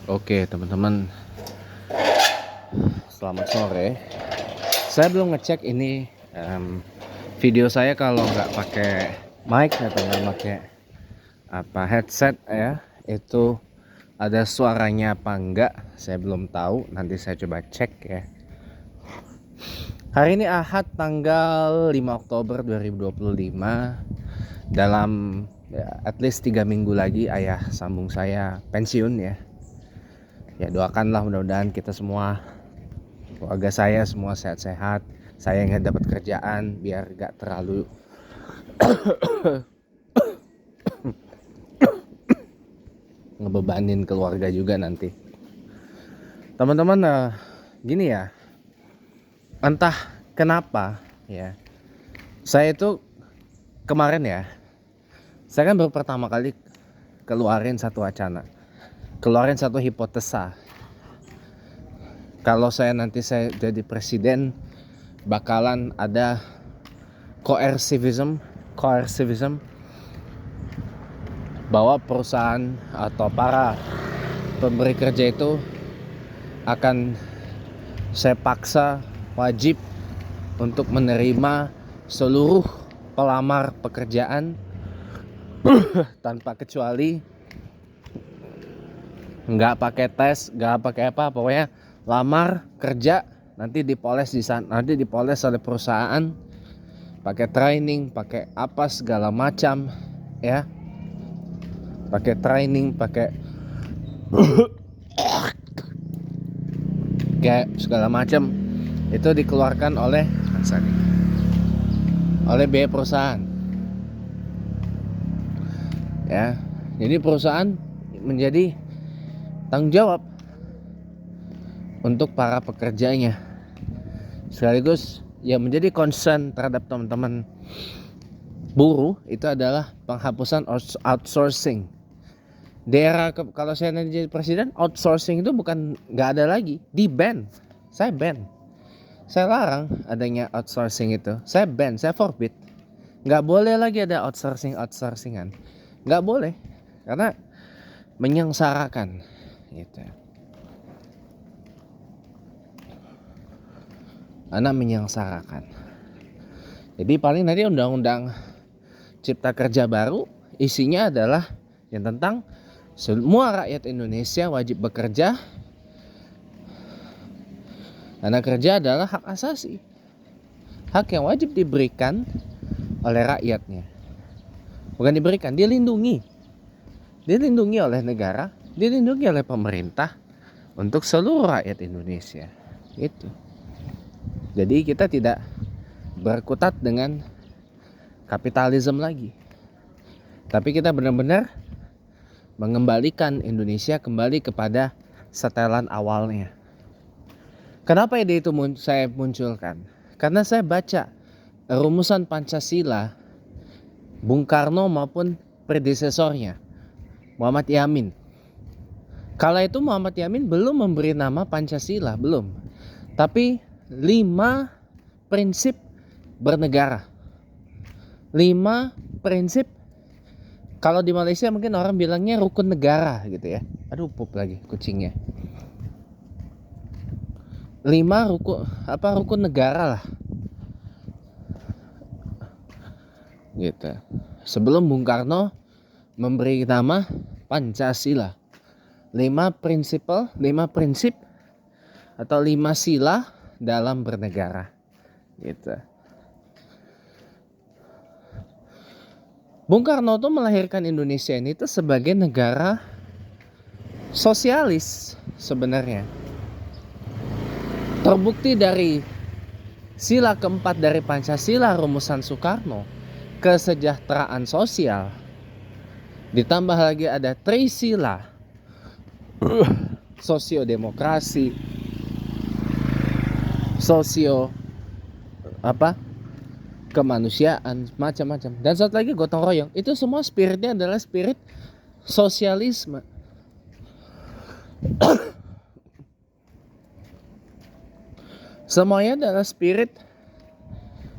Oke teman-teman, selamat sore. Saya belum ngecek ini video saya kalau nggak pakai mic atau nggak pakai headset ya, itu ada suaranya apa enggak, saya belum tahu. Nanti saya coba cek ya. Hari ini Ahad tanggal 5 Oktober 2025. Dalam at least 3 minggu lagi ayah sambung saya pensiun ya. Ya doakanlah mudah-mudahan kita semua, keluarga saya semua sehat-sehat. Saya yang dapat kerjaan biar gak terlalu ngebebanin keluarga juga nanti. Teman-teman, gini ya, entah kenapa ya, saya itu kemarin ya, saya kan baru pertama kali keluarin satu wacana, keluarin satu hipotesa. Kalau nanti saya jadi presiden, bakalan ada coercivism bahwa perusahaan atau para pemberi kerja itu akan saya paksa wajib untuk menerima seluruh pelamar pekerjaan tanpa kecuali, nggak pakai tes, nggak pakai apa, pokoknya lamar kerja, nanti dipoles di sana, nanti dipoles oleh perusahaan, pakai training, pakai apa segala macam ya, pakai training, pakai kayak segala macam, itu dikeluarkan oleh biaya perusahaan ya. Jadi perusahaan menjadi tanggung jawab untuk para pekerjanya, sekaligus yang menjadi concern terhadap teman-teman buruh itu adalah penghapusan outsourcing. Daerah kalau saya nanti jadi presiden, outsourcing itu bukan nggak ada lagi, di ban. Saya ban, saya larang adanya outsourcing itu, saya ban, saya forbid. Nggak boleh lagi ada outsourcingan, nggak boleh, karena menyengsarakan gitu. Anak menyengsarakan. Jadi paling nanti undang-undang cipta kerja baru isinya adalah yang tentang semua rakyat Indonesia wajib bekerja, karena kerja adalah hak asasi, hak yang wajib diberikan oleh rakyatnya. Bukan diberikan, dilindungi oleh negara, dilindungi oleh pemerintah untuk seluruh rakyat Indonesia. Itu. Jadi kita tidak berkutat dengan kapitalisme lagi, tapi kita benar-benar mengembalikan Indonesia kembali kepada setelan awalnya. Kenapa ide itu saya munculkan? Karena saya baca rumusan Pancasila Bung Karno maupun predesesornya Muhammad Yamin. Kala itu Muhammad Yamin belum memberi nama Pancasila, belum. Tapi 5 prinsip bernegara. 5 prinsip, kalau di Malaysia mungkin orang bilangnya rukun negara gitu ya. Aduh, pup lagi kucingnya. 5 rukun negara lah. Gitu. Sebelum Bung Karno memberi nama Pancasila. 5 prinsip atau 5 sila dalam bernegara. Gitu. Bung Karno tuh melahirkan Indonesia ini tuh sebagai negara sosialis sebenarnya. Terbukti dari sila keempat dari Pancasila rumusan Soekarno, kesejahteraan sosial. Ditambah lagi ada Trisila, sosiodemokrasi, kemanusiaan, macam-macam. Dan satu lagi gotong royong. Itu semua spiritnya adalah spirit sosialisme. Semuanya adalah spirit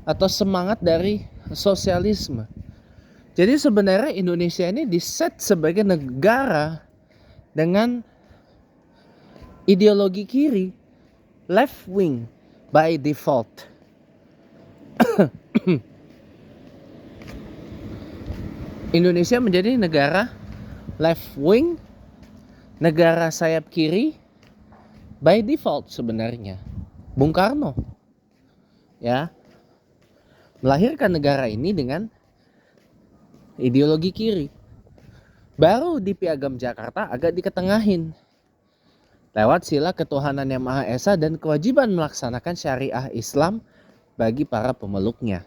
atau semangat dari sosialisme. Jadi sebenarnya Indonesia ini diset sebagai negara dengan ideologi kiri, left wing by default. Indonesia menjadi negara left wing, negara sayap kiri by default sebenarnya. Bung Karno ya melahirkan negara ini dengan ideologi kiri. Baru di Piagam Jakarta agak diketengahin lewat sila ketuhanan yang Maha Esa dan kewajiban melaksanakan syariah Islam bagi para pemeluknya.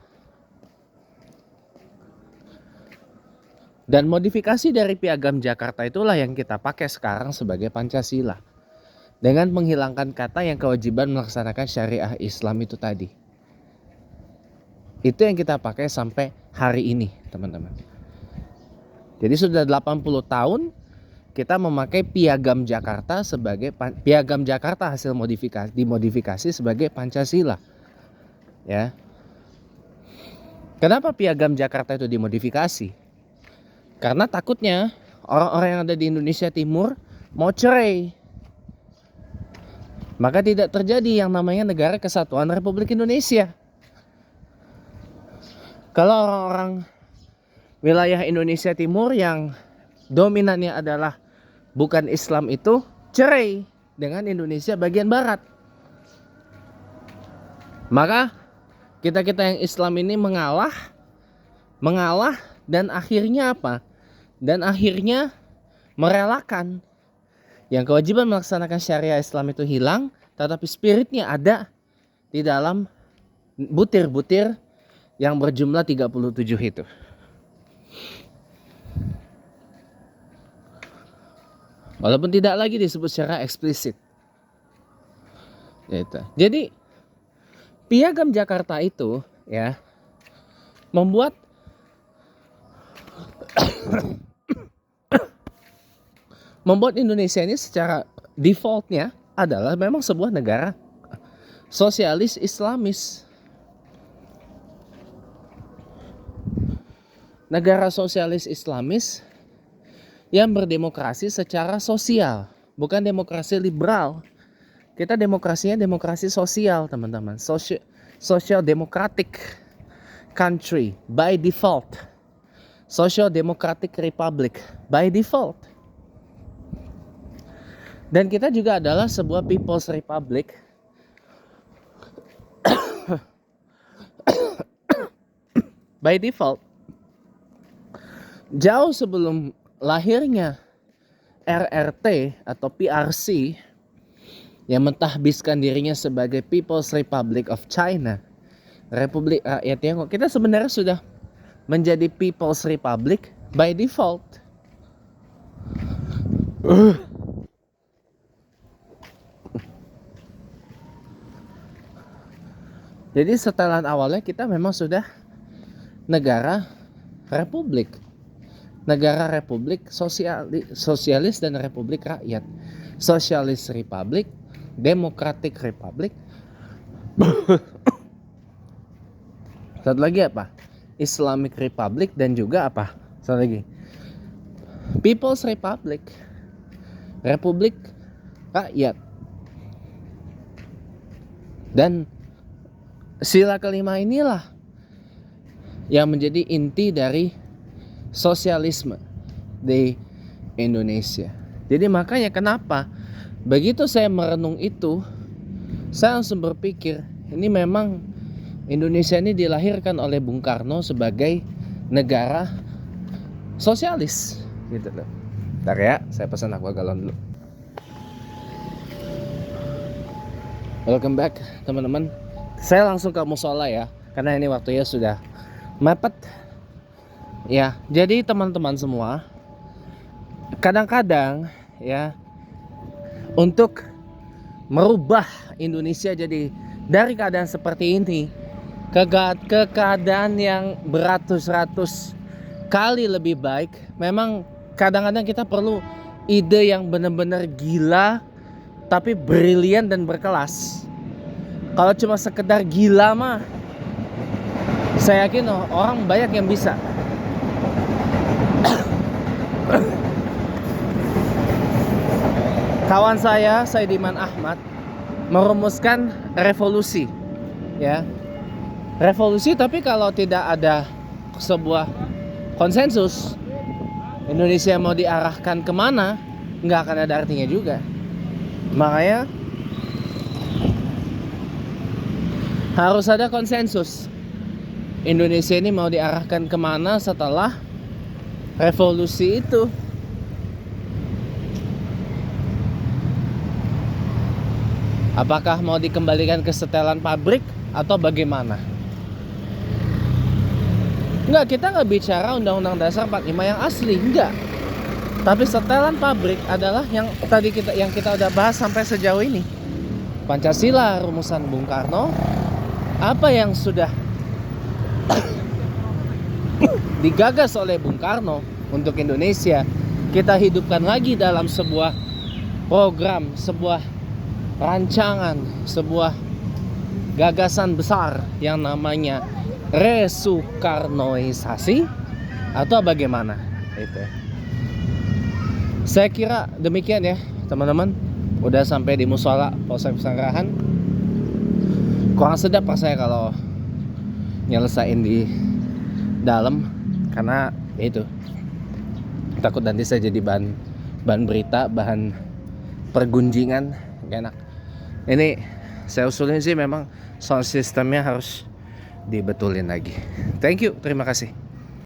Dan modifikasi dari Piagam Jakarta itulah yang kita pakai sekarang sebagai Pancasila. Dengan menghilangkan kata yang kewajiban melaksanakan syariah Islam itu tadi. Itu yang kita pakai sampai hari ini, teman-teman. Jadi sudah 80 tahun kita memakai Piagam Jakarta sebagai Piagam Jakarta hasil dimodifikasi sebagai Pancasila. Ya. Kenapa Piagam Jakarta itu dimodifikasi? Karena takutnya orang-orang yang ada di Indonesia Timur mau cerai. Maka tidak terjadi yang namanya Negara Kesatuan Republik Indonesia. Kalau orang-orang wilayah Indonesia Timur yang dominannya adalah bukan Islam itu cerai dengan Indonesia bagian Barat. Maka kita-kita yang Islam ini mengalah dan akhirnya apa? Dan akhirnya merelakan yang kewajiban melaksanakan syariah Islam itu hilang, tetapi spiritnya ada di dalam butir-butir yang berjumlah 37 itu. Walaupun tidak lagi disebut secara eksplisit. Gitu. Jadi Piagam Jakarta itu ya membuat Indonesia ini secara defaultnya adalah memang sebuah negara sosialis Islamis. Negara sosialis Islamis yang berdemokrasi secara sosial, bukan demokrasi liberal. Kita demokrasinya demokrasi sosial, teman-teman. Social democratic country by default. Social democratic republic by default. Dan kita juga adalah sebuah people's republic by default. Jauh sebelum lahirnya RRT atau PRC yang mentahbiskan dirinya sebagai People's Republic of China, Republik Rakyat Tiongkok, kita sebenarnya sudah menjadi People's Republic by default. Jadi setelan awalnya kita memang sudah negara republik. Negara republik sosialis dan republik rakyat. Socialist Republic, Democratic Republic. Satu lagi apa? Islamic Republic dan juga apa? Satu lagi. People's Republic. Republik rakyat. Dan sila kelima inilah yang menjadi inti dari sosialisme di Indonesia. Jadi makanya kenapa begitu saya merenung itu, saya langsung berpikir ini memang Indonesia ini dilahirkan oleh Bung Karno sebagai negara sosialis gitu loh. Bentar ya, saya pesan aqua galon dulu. Welcome back teman-teman. Saya langsung ke musola ya, karena ini waktunya sudah mepet. Ya, jadi teman-teman semua, kadang-kadang ya untuk merubah Indonesia jadi dari keadaan seperti ini ke keadaan yang beratus-ratus kali lebih baik, memang kadang-kadang kita perlu ide yang benar-benar gila tapi brilian dan berkelas. Kalau cuma sekedar gila mah saya yakin orang banyak yang bisa. kawan saya Saidiman Ahmad merumuskan revolusi, ya. Revolusi, tapi kalau tidak ada sebuah konsensus, Indonesia mau diarahkan kemana, nggak akan ada artinya juga. Makanya harus ada konsensus. Indonesia ini mau diarahkan kemana setelah revolusi itu. Apakah mau dikembalikan ke setelan pabrik atau bagaimana? Enggak, kita nggak bicara Undang-Undang Dasar 45 yang asli, enggak. Tapi setelan pabrik adalah yang tadi kita udah bahas sampai sejauh ini. Pancasila, rumusan Bung Karno, apa yang sudah digagas oleh Bung Karno untuk Indonesia, kita hidupkan lagi dalam sebuah program, sebuah rancangan, sebuah gagasan besar yang namanya resukarnoisasi atau bagaimana itu. Saya kira demikian ya teman-teman. Udah sampai di Mushola Polsek Pesanggerahan. Kurang sedap rasanya kalau nyelesain di dalam, karena itu takut nanti saya jadi bahan berita, bahan pergunjingan, gak enak. Ini saya usulin sih memang sound systemnya harus dibetulin lagi. Thank you, terima kasih.